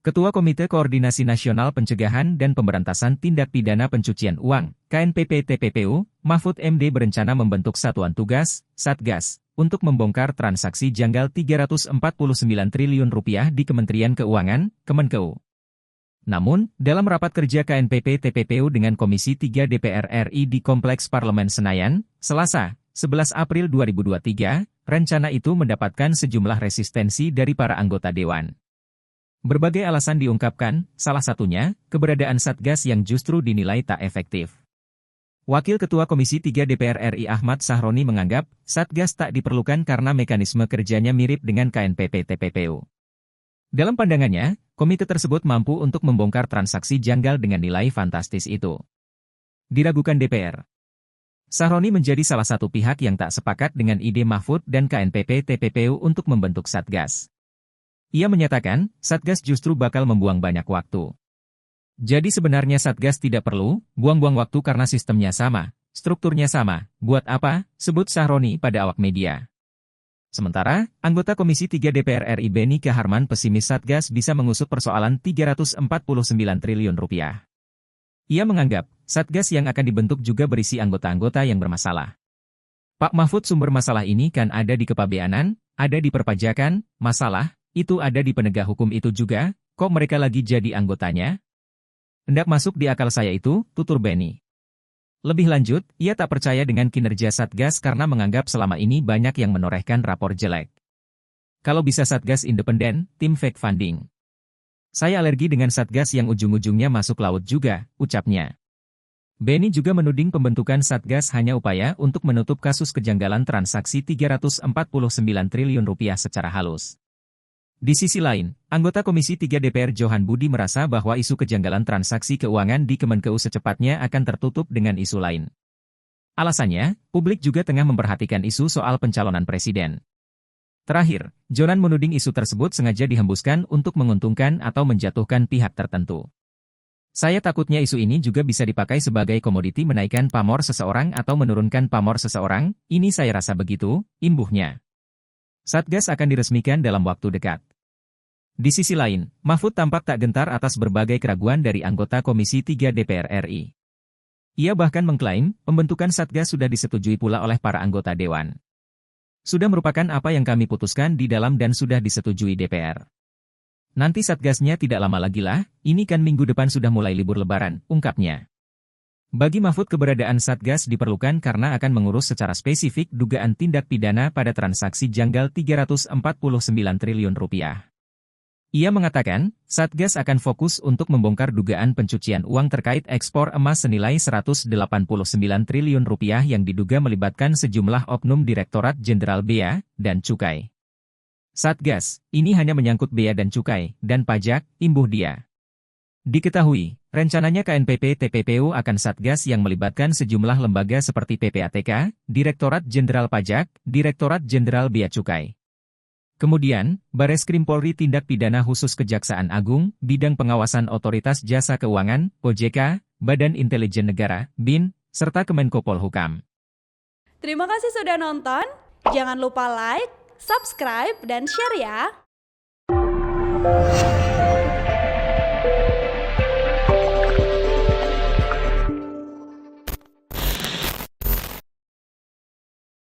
Ketua Komite Koordinasi Nasional Pencegahan dan Pemberantasan Tindak Pidana Pencucian Uang, KNPP-TPPU, Mahfud MD berencana membentuk Satuan Tugas, Satgas, untuk membongkar transaksi janggal Rp349 triliun di Kementerian Keuangan, Kemenkeu. Namun, dalam rapat kerja KNPP-TPPU dengan Komisi 3 DPR RI di Kompleks Parlemen Senayan, Selasa, 11 April 2023, rencana itu mendapatkan sejumlah resistensi dari para anggota Dewan. Berbagai alasan diungkapkan, salah satunya, keberadaan Satgas yang justru dinilai tak efektif. Wakil Ketua Komisi 3 DPR RI Ahmad Sahroni menganggap, Satgas tak diperlukan karena mekanisme kerjanya mirip dengan KNPP-TPPU. Dalam pandangannya, komite tersebut mampu untuk membongkar transaksi janggal dengan nilai fantastis itu. Diragukan DPR. Sahroni menjadi salah satu pihak yang tak sepakat dengan ide Mahfud dan KNPP-TPPU untuk membentuk Satgas. Ia menyatakan, Satgas justru bakal membuang banyak waktu. Jadi sebenarnya Satgas tidak perlu buang-buang waktu karena sistemnya sama, strukturnya sama. Buat apa? Sebut Sahroni pada awak media. Sementara, anggota Komisi 3 DPR RI Beni Kaharman pesimis Satgas bisa mengusut persoalan Rp349 triliun. Ia menganggap, Satgas yang akan dibentuk juga berisi anggota-anggota yang bermasalah. Pak Mahfud, sumber masalah ini kan ada di kepabeanan, ada di perpajakan, masalah, itu ada di penegak hukum itu juga, kok mereka lagi jadi anggotanya? Hendak masuk di akal saya itu, tutur Beni. Lebih lanjut, ia tak percaya dengan kinerja Satgas karena menganggap selama ini banyak yang menorehkan rapor jelek. Kalau bisa Satgas independen, tim fake funding. Saya alergi dengan Satgas yang ujung-ujungnya masuk laut juga, ucapnya. Beni juga menuding pembentukan Satgas hanya upaya untuk menutup kasus kejanggalan transaksi Rp349 triliun secara halus. Di sisi lain, anggota Komisi 3 DPR Johan Budi merasa bahwa isu kejanggalan transaksi keuangan di Kemenkeu secepatnya akan tertutup dengan isu lain. Alasannya, publik juga tengah memperhatikan isu soal pencalonan presiden. Terakhir, Jonan menuding isu tersebut sengaja dihembuskan untuk menguntungkan atau menjatuhkan pihak tertentu. Saya takutnya isu ini juga bisa dipakai sebagai komoditi menaikkan pamor seseorang atau menurunkan pamor seseorang, ini saya rasa begitu, imbuhnya. Satgas akan diresmikan dalam waktu dekat. Di sisi lain, Mahfud tampak tak gentar atas berbagai keraguan dari anggota Komisi 3 DPR RI. Ia bahkan mengklaim, pembentukan Satgas sudah disetujui pula oleh para anggota Dewan. Sudah merupakan apa yang kami putuskan di dalam dan sudah disetujui DPR. Nanti Satgasnya tidak lama lagi lah, ini kan minggu depan sudah mulai libur lebaran, ungkapnya. Bagi Mahfud keberadaan Satgas diperlukan karena akan mengurus secara spesifik dugaan tindak pidana pada transaksi janggal Rp349 triliun. Ia mengatakan, Satgas akan fokus untuk membongkar dugaan pencucian uang terkait ekspor emas senilai Rp189 triliun yang diduga melibatkan sejumlah oknum Direktorat Jenderal Bea dan Cukai. Satgas, ini hanya menyangkut bea dan cukai, dan pajak, imbuh dia. Diketahui, rencananya KNPP-TPPU akan Satgas yang melibatkan sejumlah lembaga seperti PPATK, Direktorat Jenderal Pajak, Direktorat Jenderal Bea Cukai. Kemudian, Bareskrim Polri Tindak Pidana Khusus Kejaksaan Agung, Bidang Pengawasan Otoritas Jasa Keuangan, OJK, Badan Intelijen Negara, BIN, serta Kemenko Polhukam. Terima kasih sudah nonton, jangan lupa like, subscribe, dan share ya!